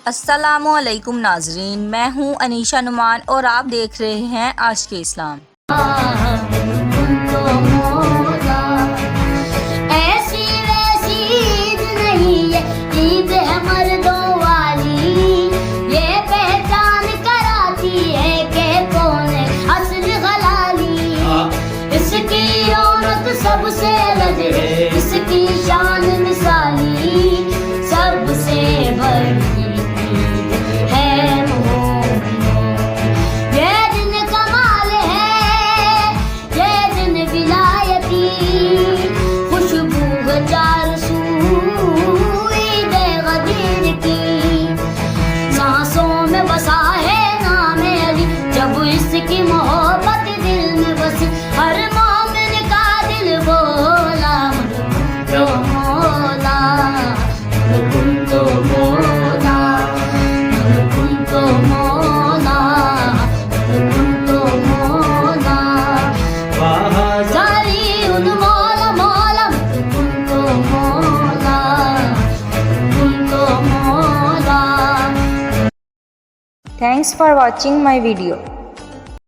अस्सलामुअलैकुम नाजरीन, मैं हूँ अनीशा नुमान और आप देख रहे हैं आज के इस्लाम। ऐसी वैसी ईद नहीं है, ईद है मर्दों वाली। ये पहचान कराती है कि कौन है असली हलाली। इसकी रौनक सबसे अलग है, इसकी शान मिसाली। सबसे बड़ी है ये दिन कमाल है, ये दिन विलायती। खुशबू चार सू ईद गदीर की। सांसों में बसा है नाम अली, जब इसकी मोहब्बत दिल में बसी। हर मोमिन का दिल बोला तो मौला, तो मौला, तो मौला, तो मौला। सारी उन मौला मौला, तो मौला, तो मौला। Thanks for watching my video.